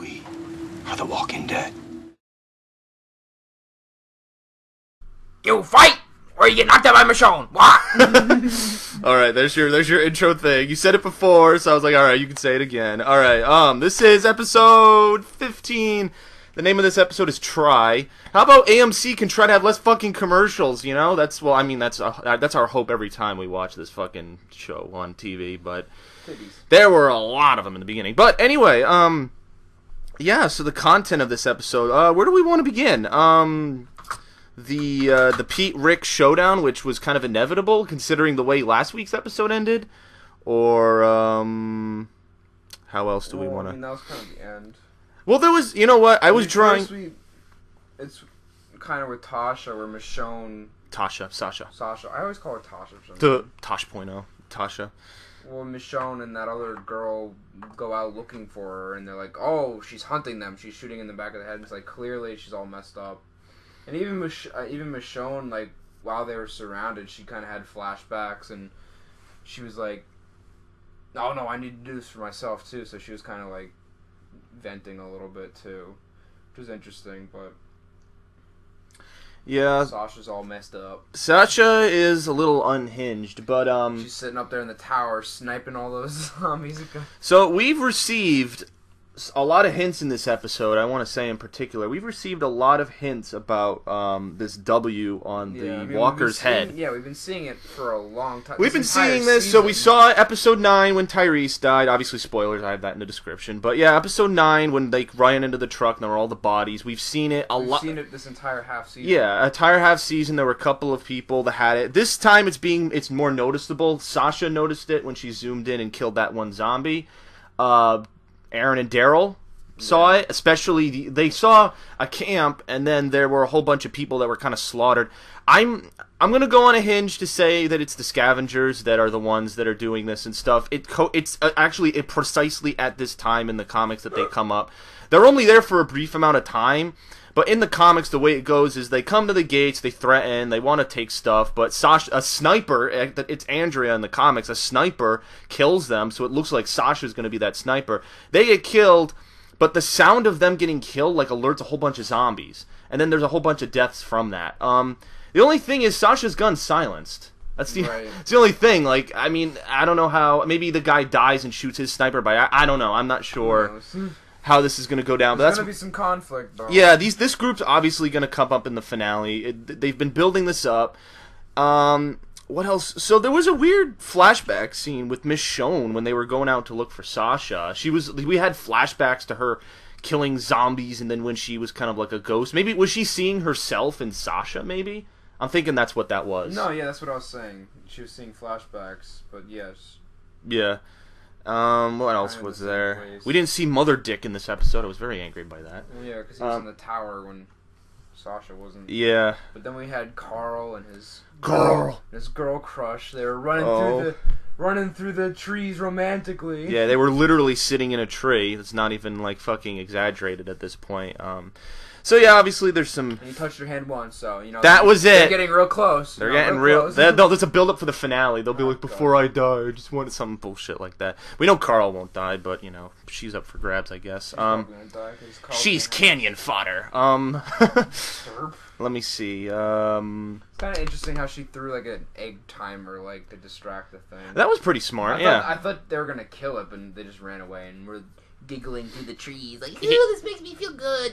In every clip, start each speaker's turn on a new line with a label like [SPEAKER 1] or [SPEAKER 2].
[SPEAKER 1] We are the Walking Dead.
[SPEAKER 2] You fight, or you get knocked out by Michonne. What?
[SPEAKER 3] All right, there's your intro thing. You said it before, so I was like, all right, you can say it again. All right, this is episode 15. The name of this episode is Try. How about AMC can try to have less fucking commercials? You know, that's our hope every time we watch this fucking show on TV. But there were a lot of them in the beginning. But anyway, yeah. So the content of this episode. Where do we want to begin? The Pete Rick showdown, which was kind of inevitable considering the way last week's episode ended, or how else do we want to?
[SPEAKER 4] I mean, that was kind of the end.
[SPEAKER 3] Well, there was, you know what? I was drawing.
[SPEAKER 4] It's kind of with Tasha, where Michonne.
[SPEAKER 3] Sasha.
[SPEAKER 4] I always call her Tasha.
[SPEAKER 3] The Tosh.0. Tasha.
[SPEAKER 4] Well, Michonne and that other girl go out looking for her, and they're like, "Oh, she's hunting them. She's shooting in the back of the head." And it's like clearly she's all messed up. And even Michonne, like while they were surrounded, she kind of had flashbacks, and she was like, "Oh no, I need to do this for myself too." So she was kind of like venting a little bit too, which was interesting. But
[SPEAKER 3] yeah,
[SPEAKER 4] Sasha's all messed up.
[SPEAKER 3] Sasha is a little unhinged, but
[SPEAKER 4] she's sitting up there in the tower sniping all those zombies.
[SPEAKER 3] So we've received a lot of hints in this episode. I want to say in particular, we've received a lot of hints about this W on the Walker's head.
[SPEAKER 4] Yeah, we've been seeing it for a long time.
[SPEAKER 3] We've been seeing this. So we saw episode 9 when Tyrese died. Obviously, spoilers. I have that in the description. But yeah, episode 9 when they ran into the truck and there were all the bodies. We've seen it a lot.
[SPEAKER 4] We've seen it this entire half season.
[SPEAKER 3] Yeah, entire half season. There were a couple of people that had it. This time it's more noticeable. Sasha noticed it when she zoomed in and killed that one zombie. Aaron and Daryl saw it, especially they saw a camp, and then there were a whole bunch of people that were kind of slaughtered. I'm gonna go on a hinge to say that it's the scavengers that are the ones that are doing this and stuff. It's actually precisely at this time in the comics that they come up. They're only there for a brief amount of time. But in the comics, the way it goes is they come to the gates, they threaten, they want to take stuff, but a sniper, it's Andrea in the comics, a sniper kills them, so it looks like Sasha's going to be that sniper. They get killed, but the sound of them getting killed like alerts a whole bunch of zombies, and then there's a whole bunch of deaths from that. The only thing is Sasha's gun's silenced. That's the only thing. Like, I mean, I don't know how. Maybe the guy dies and shoots his sniper by. I don't know. I'm not sure how this is going to go down.
[SPEAKER 4] There's going to be some conflict, though.
[SPEAKER 3] Yeah, this group's obviously going to come up in the finale. They've been building this up. What else? So there was a weird flashback scene with Michonne when they were going out to look for Sasha. We had flashbacks to her killing zombies, and then when she was kind of like a ghost. Maybe was she seeing herself in Sasha? Maybe I'm thinking that's what that was.
[SPEAKER 4] No, yeah, that's what I was saying. She was seeing flashbacks, but yes.
[SPEAKER 3] Yeah. What else was there?
[SPEAKER 4] Place.
[SPEAKER 3] We didn't see Mother Dick in this episode. I was very angry by that.
[SPEAKER 4] Well, yeah, because he was in the tower when Sasha wasn't.
[SPEAKER 3] Yeah.
[SPEAKER 4] But then we had Carl and his girl crush. They were running through the trees romantically.
[SPEAKER 3] Yeah, they were literally sitting in a tree. It's not even like fucking exaggerated at this point. So yeah, obviously there's some.
[SPEAKER 4] And you touched her hand once, so you know
[SPEAKER 3] that was it.
[SPEAKER 4] They're getting real close.
[SPEAKER 3] They're getting real. There's a build up for the finale. They'll be like, before I die, I just wanted some bullshit like that. We know Carl won't die, but you know she's up for grabs, I guess. She's canyon fodder. Let me see.
[SPEAKER 4] It's kind of interesting how she threw like an egg timer, like to distract the thing.
[SPEAKER 3] That was pretty smart.
[SPEAKER 4] I thought they were gonna kill it, but they just ran away and were giggling through the trees, like, "Ooh, this makes me feel good."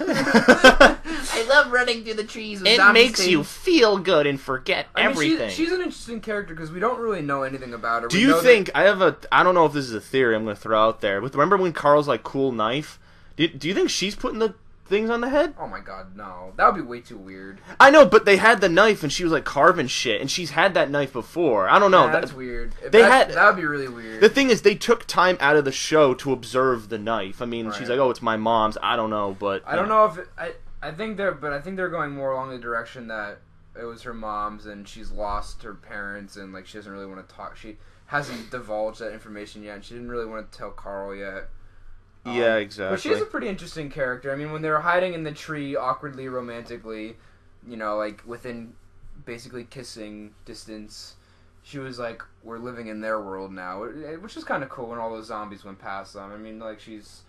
[SPEAKER 4] I love running through the trees. With
[SPEAKER 3] it makes you feel good and forget everything.
[SPEAKER 4] She's an interesting character because we don't really know anything about her.
[SPEAKER 3] Do you think I don't know if this is a theory I'm going to throw out there. But remember when Carl's like cool knife? Do you think she's putting the things on the head?
[SPEAKER 4] Oh my god, no. That would be way too weird.
[SPEAKER 3] I know, but they had the knife and she was like carving shit, and she's had that knife before. I don't know.
[SPEAKER 4] Yeah, that's weird. That would be really weird.
[SPEAKER 3] The thing is, they took time out of the show to observe the knife. I mean, she's like, "Oh, it's my mom's." I don't know, but
[SPEAKER 4] I don't know if I think they're going more along the direction that it was her mom's, and she's lost her parents, and like she doesn't really want to talk. She hasn't divulged that information yet, and she didn't really want to tell Carl yet.
[SPEAKER 3] Yeah, exactly.
[SPEAKER 4] But she's a pretty interesting character. I mean, when they were hiding in the tree, awkwardly, romantically, you know, like within basically kissing distance, she was like, "We're living in their world now," which is kind of cool when all those zombies went past them. I mean, like she's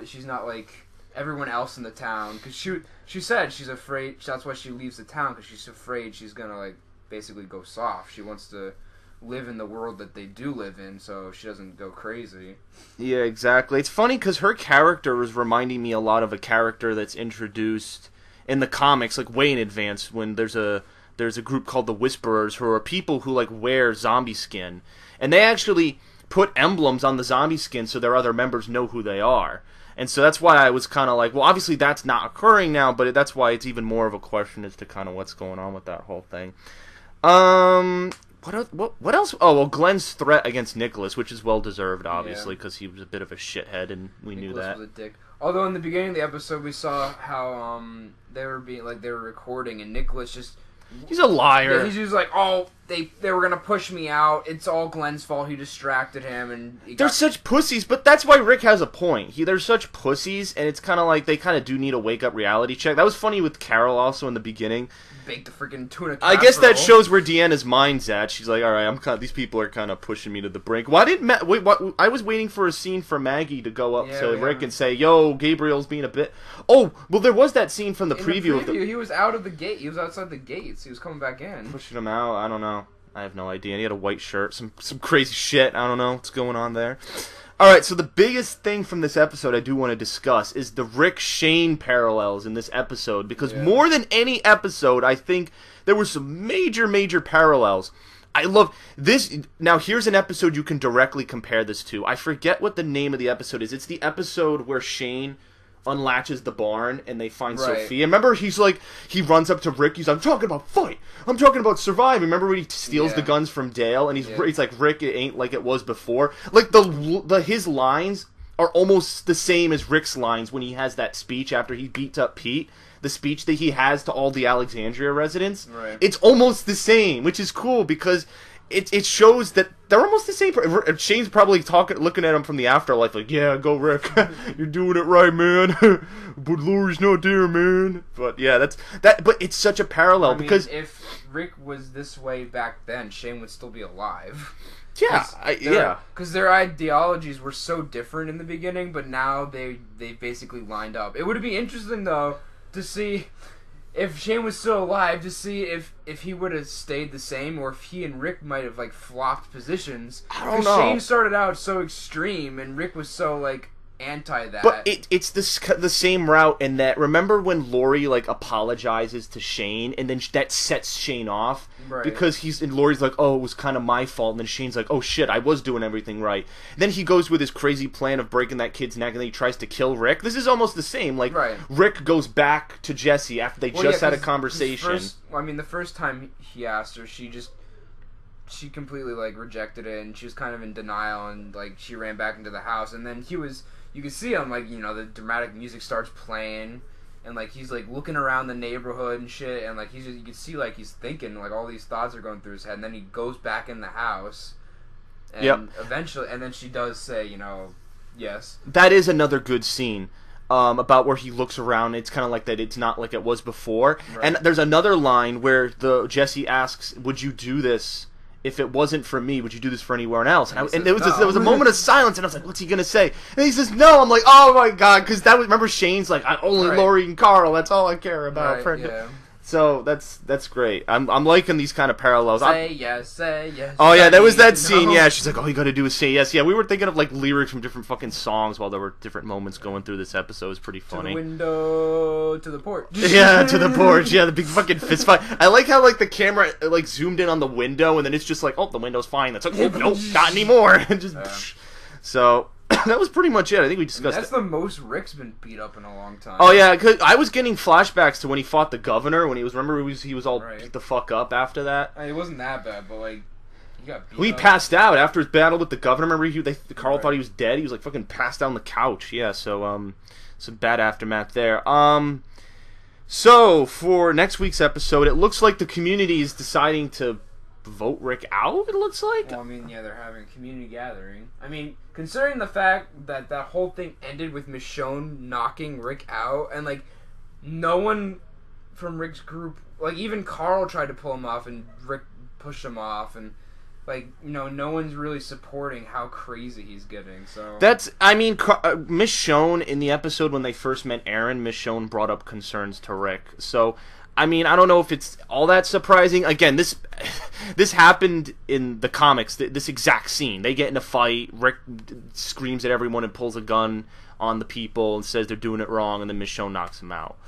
[SPEAKER 4] she's not like everyone else in the town, because she said she's afraid. That's why she leaves the town, because she's afraid she's gonna like basically go soft. She wants to live in the world that they do live in, so she doesn't go crazy.
[SPEAKER 3] Yeah, exactly. It's funny because her character was reminding me a lot of a character that's introduced in the comics, like way in advance, when there's a group called the Whisperers, who are people who like wear zombie skin, and they actually put emblems on the zombie skin so their other members know who they are. And so that's why I was kind of like, well, obviously that's not occurring now, but that's why it's even more of a question as to kind of what's going on with that whole thing. What else? Oh, well, Glenn's threat against Nicholas, which is well deserved, obviously, because he was a bit of a shithead, and we knew that.
[SPEAKER 4] Was a dick. Although in the beginning of the episode, we saw how they were recording, and Nicholas just.
[SPEAKER 3] He's a liar.
[SPEAKER 4] Yeah, he's just like, oh, they were gonna push me out. It's all Glenn's fault. He distracted him, and
[SPEAKER 3] they're such pussies. But that's why Rick has a point. They're such pussies, and it's kind of like they kind of do need a wake up reality check. That was funny with Carol also in the beginning.
[SPEAKER 4] Baked the freaking tuna casserole.
[SPEAKER 3] I guess that shows where Deanna's mind's at. She's like, all right, these people are kind of pushing me to the brink. Why didn't I was waiting for a scene for Maggie to go up to Rick and say, yo, Gabriel's being a bit. Oh, well, there was that scene from the preview.
[SPEAKER 4] He was out of the gate. He was outside the gates. He was coming back in.
[SPEAKER 3] Pushing him out. I don't know. I have no idea. And he had a white shirt. Some crazy shit. I don't know what's going on there. All right, so the biggest thing from this episode I do want to discuss is the Rick-Shane parallels in this episode, because more than any episode, I think there were some major parallels. I love this. Now, here's an episode you can directly compare this to. I forget what the name of the episode is. It's the episode where Shane unlatches the barn and they find Sophia. Remember, he's like, he runs up to Rick. He's like, I'm talking about fight. I'm talking about surviving. Remember when he steals the guns from Dale and he's like, Rick, it ain't like it was before. Like his lines are almost the same as Rick's lines when he has that speech after he beats up Pete. The speech that he has to all the Alexandria residents. Right. It's almost the same, which is cool because it shows that they're almost the same. Shane's probably looking at him from the afterlife, like, yeah, go Rick, you're doing it right, man. But Laurie's not there, man. But yeah, but it's such a parallel because
[SPEAKER 4] if Rick was this way back then, Shane would still be alive.
[SPEAKER 3] Yeah,
[SPEAKER 4] because their ideologies were so different in the beginning, but now they basically lined up. It would be interesting though to see if Shane was still alive, to see if he would have stayed the same, or if he and Rick might have like flopped positions.
[SPEAKER 3] I don't know.
[SPEAKER 4] Shane started out so extreme, and Rick was so like anti that.
[SPEAKER 3] But it's the same route in that. Remember when Laurie like apologizes to Shane, and then that sets Shane off because Laurie's like, oh, it was kind of my fault, and then Shane's like, oh shit, I was doing everything right. Then he goes with his crazy plan of breaking that kid's neck, and then he tries to kill Rick. This is almost the same. Like Rick goes back to Jesse after they just had a conversation.
[SPEAKER 4] The first time he asked her, she completely like rejected it, and she was kind of in denial, and like she ran back into the house, and then you can see him, like, the dramatic music starts playing, and, like, he's, like, looking around the neighborhood and shit, and, like, you can see, like, he's thinking, like, all these thoughts are going through his head, and then he goes back in the house, and eventually, and then she does say, yes.
[SPEAKER 3] That is another good scene, about where he looks around, it's kind of like that it's not like it was before, and there's another line where Jesse asks, would you do this? If it wasn't for me, would you do this for anyone else? And there was a moment of silence, and I was like, what's he going to say? And he says, no. I'm like, oh my God, because remember Shane's like, only Laurie and Carl, that's all I care about. So that's great. I'm liking these kind of parallels.
[SPEAKER 4] Say yes.
[SPEAKER 3] Oh yeah, there was that scene. Yeah, she's like, all you got to do is say yes. Yeah, we were thinking of like lyrics from different fucking songs while there were different moments going through this episode. It was pretty funny.
[SPEAKER 4] To the window, to the porch.
[SPEAKER 3] Yeah, to the porch. Yeah, the big fucking fist fight. I like how like the camera like zoomed in on the window, and then it's just like, oh, the window's fine. That's like, oh, nope, not anymore. And just so. That was pretty much it. I think we discussed
[SPEAKER 4] that's the most Rick's been beat up in a long time.
[SPEAKER 3] Oh yeah, cause I was getting flashbacks to when he fought the governor. When he was all beat the fuck up after that.
[SPEAKER 4] It wasn't that bad, but like he got beat.
[SPEAKER 3] He passed out after his battle with the governor. Remember, Carl thought he was dead. He was like fucking passed down the couch. Yeah, so some bad aftermath there. So for next week's episode, it looks like the community is deciding to vote Rick out, it looks like.
[SPEAKER 4] Well, they're having a community gathering. Considering the fact that that whole thing ended with Michonne knocking Rick out, and like no one from Rick's group, like even Carl tried to pull him off, and Rick pushed him off, and like, you know, no one's really supporting how crazy he's getting. So
[SPEAKER 3] Michonne in the episode when they first met Aaron, Michonne brought up concerns to Rick. So, I mean, I don't know if it's all that surprising. Again, this happened in the comics. This exact scene, they get in a fight. Rick screams at everyone and pulls a gun on the people and says they're doing it wrong, and then Michonne knocks him out.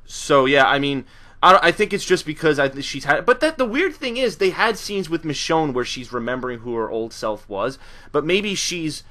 [SPEAKER 3] So yeah, I mean, I think it's just because she's had. But the weird thing is, they had scenes with Michonne where she's remembering who her old self was, but maybe she's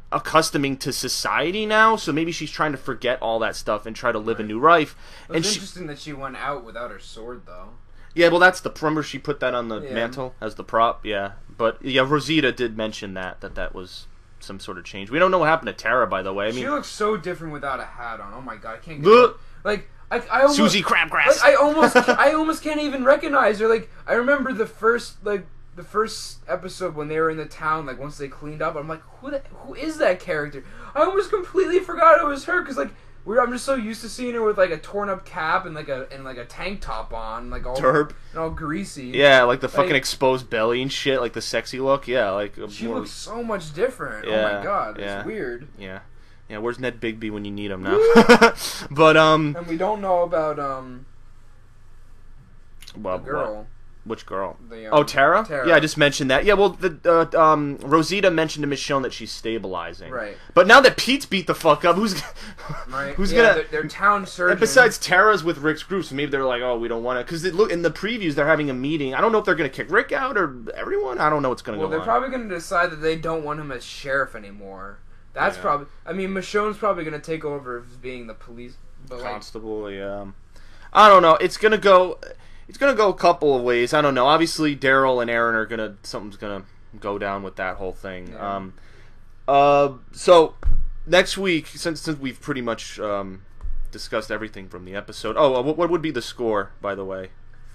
[SPEAKER 3] accustoming to society now, so maybe she's trying to forget all that stuff and try to live a new life.
[SPEAKER 4] It's interesting that she went out without her sword, though.
[SPEAKER 3] Yeah, well, that's the remember she put that on the mantle as the prop. Yeah, but yeah, Rosita did mention that was some sort of change. We don't know what happened to Tara, by the way. I mean,
[SPEAKER 4] she looks so different without a hat on. Oh my god, I can't get like I almost,
[SPEAKER 3] Susie Crabgrass.
[SPEAKER 4] Like, I almost can't even recognize her. Like, I remember the first episode when they were in the town, like, once they cleaned up, I'm like, who is that character? I almost completely forgot it was her, because, like, I'm just so used to seeing her with, like, a torn-up cap and, like, a tank top on, like, all
[SPEAKER 3] Turb.
[SPEAKER 4] And all greasy.
[SPEAKER 3] Yeah, like the fucking exposed belly and shit, like the sexy look, yeah, like...
[SPEAKER 4] She looks so much different. Yeah, oh my god, it's weird.
[SPEAKER 3] Yeah. Yeah, where's Ned Bigby when you need him now? But,
[SPEAKER 4] And we don't know about, the girl.
[SPEAKER 3] What? Which girl?
[SPEAKER 4] Tara?
[SPEAKER 3] Yeah, I just mentioned that. Yeah, well, Rosita mentioned to Michonne that she's stabilizing.
[SPEAKER 4] Right.
[SPEAKER 3] But now that Pete's beat the fuck up, who's gonna...
[SPEAKER 4] Their town surgeon.
[SPEAKER 3] And besides, Tara's with Rick's group, so maybe they're like, oh, we don't want to... Because look, in the previews, they're having a meeting. I don't know if they're going to kick Rick out or everyone. I don't know what's going to go on.
[SPEAKER 4] Well, they're probably going to decide that they don't want him as sheriff anymore. That's probably... I mean, Michonne's probably going to take over as being the police...
[SPEAKER 3] Constable, yeah. I don't know. It's going to go... It's going to go a couple of ways. I don't know. Obviously, Daryl and Aaron are going to... Something's going to go down with that whole thing.
[SPEAKER 4] Yeah.
[SPEAKER 3] So, next week, since we've pretty much discussed everything from the episode... Oh, what would be the score, by the way,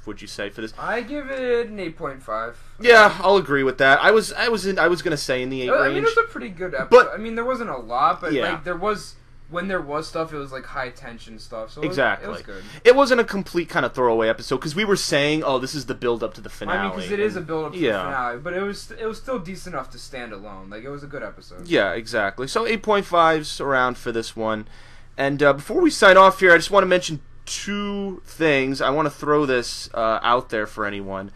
[SPEAKER 3] would you say, for this?
[SPEAKER 4] I give it an 8.5.
[SPEAKER 3] Yeah, I'll agree with that. I was going to say in the 8 range.
[SPEAKER 4] I mean, it was a pretty good episode. I mean, there wasn't a lot, but like there was... When there was stuff, it was like high tension stuff. So
[SPEAKER 3] exactly,
[SPEAKER 4] it was good.
[SPEAKER 3] It wasn't a complete kind of throwaway episode because we were saying, "Oh, this is the build up to the finale."
[SPEAKER 4] I mean, because it is a build up to the finale, but it was still decent enough to stand alone. Like, it was a good episode.
[SPEAKER 3] Yeah, exactly. So 8.5's around for this one. And before we sign off here, I just want to mention two things. I want to throw this out there for anyone.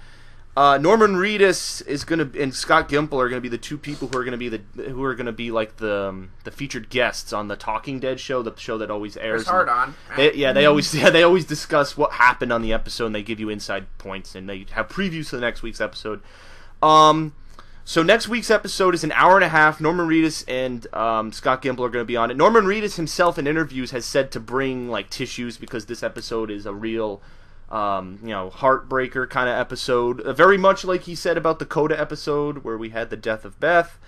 [SPEAKER 3] Norman Reedus is and Scott Gimple are gonna be the two people who are gonna be like the featured guests on the Talking Dead show, the show that always airs.
[SPEAKER 4] It's hard on.
[SPEAKER 3] They always discuss what happened on the episode, and they give you inside points, and they have previews to the next week's episode. So next week's episode is an hour and a half. Norman Reedus and Scott Gimple are going to be on it. Norman Reedus himself in interviews has said to bring like tissues because this episode is a real. Heartbreaker kind of episode. Very much like he said about the Coda episode where we had the death of Beth.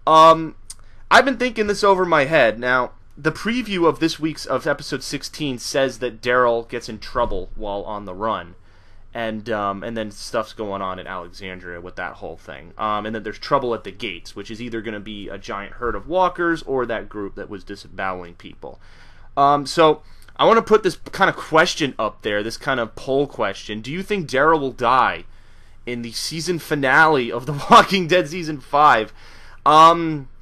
[SPEAKER 3] I've been thinking this over my head. Now, the preview of this week's of episode 16 says that Daryl gets in trouble while on the run. And then stuff's going on in Alexandria with that whole thing. And then there's trouble at the gates, which is either going to be a giant herd of walkers or that group that was disemboweling people. So I want to put this kind of question up there, this kind of poll question. Do you think Daryl will die in the season finale of The Walking Dead Season 5?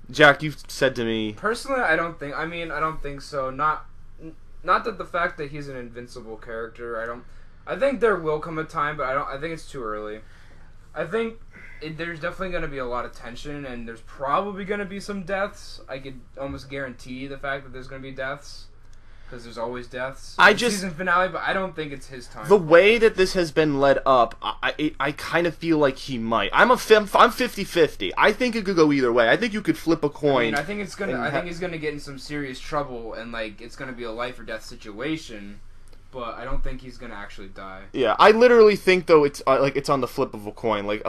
[SPEAKER 3] Jack, you've said to me...
[SPEAKER 4] Personally, I don't think so. Not that the fact that he's an invincible character, I think there will come a time, but I think it's too early. I think there's definitely going to be a lot of tension, and there's probably going to be some deaths. I could almost guarantee the fact that there's going to be deaths. Because there's always deaths. Season finale, but I don't think it's his time.
[SPEAKER 3] The way that this has been led up, I kind of feel like he might. I'm 50-50. I think it could go either way. I think you could flip a coin.
[SPEAKER 4] I think he's gonna get in some serious trouble, and like it's gonna be a life or death situation. But I don't think he's gonna actually die.
[SPEAKER 3] Yeah, I literally think though it's it's on the flip of a coin.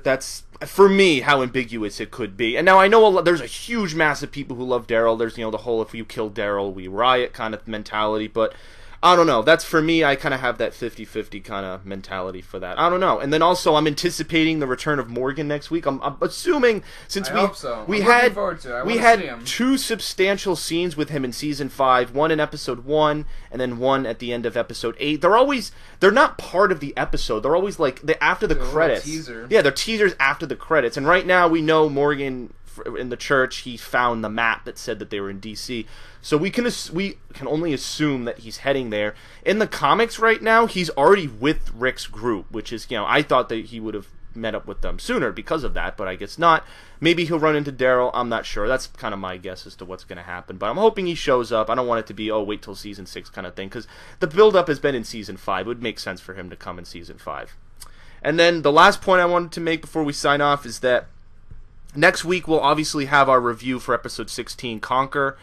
[SPEAKER 3] That's for me how ambiguous it could be. And now I know there's a huge mass of people who love Daryl. There's the whole if you kill Daryl we riot kind of mentality. But I don't know. That's for me. I kind of have that 50-50 kind of mentality for that. I don't know. And then also, I'm anticipating the return of Morgan next week. I'm assuming since
[SPEAKER 4] I hope so.
[SPEAKER 3] we
[SPEAKER 4] I'm
[SPEAKER 3] had
[SPEAKER 4] looking forward to it. I
[SPEAKER 3] we
[SPEAKER 4] wanna
[SPEAKER 3] had
[SPEAKER 4] see him.
[SPEAKER 3] 2 substantial scenes with him in season 5. One in episode 1, and then one at the end of episode 8. They're not part of the episode. They're always like after the
[SPEAKER 4] They're a little
[SPEAKER 3] credits.
[SPEAKER 4] teaser.
[SPEAKER 3] Yeah, they're teasers after the credits. And right now we know Morgan in the church. He found the map that said that they were in DC. So we can only assume that he's heading there. In the comics right now, he's already with Rick's group, which is, I thought that he would have met up with them sooner because of that, but I guess not. Maybe he'll run into Daryl. I'm not sure. That's kind of my guess as to what's going to happen. But I'm hoping he shows up. I don't want it to be, wait till season 6 kind of thing, because the build-up has been in season 5. It would make sense for him to come in season 5. And then the last point I wanted to make before we sign off is that next week we'll obviously have our review for episode 16, Conquer.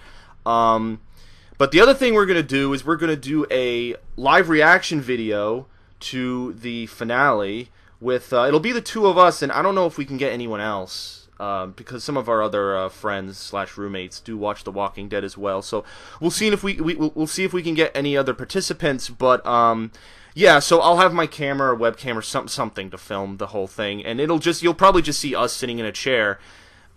[SPEAKER 3] But the other thing we're going to do is we're going to do a live reaction video to the finale with, it'll be the 2 of us, and I don't know if we can get anyone else, because some of our other friends / roommates do watch The Walking Dead as well. So we'll see if we'll see if we can get any other participants, but, yeah, so I'll have my camera or webcam or something to film the whole thing, and you'll probably just see us sitting in a chair.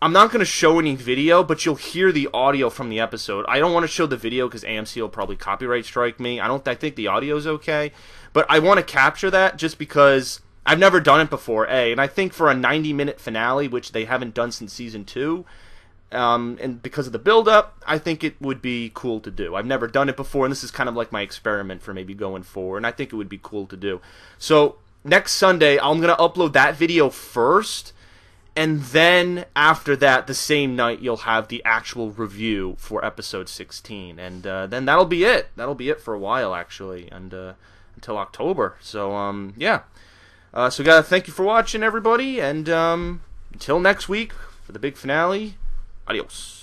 [SPEAKER 3] I'm not going to show any video, but you'll hear the audio from the episode. I don't want to show the video because AMC will probably copyright strike me. I think the audio's okay, but I want to capture that just because I've never done it before, and I think for a 90-minute finale, which they haven't done since season 2, and because of the build-up, I think it would be cool to do. I've never done it before, and this is kind of like my experiment for maybe going forward, and I think it would be cool to do. So next Sunday, I'm going to upload that video first, and then after that, the same night, you'll have the actual review for episode 16. And then that'll be it. That'll be it for a while, actually, and until October. So, yeah. So, gotta thank you for watching, everybody. And until next week for the big finale, adios.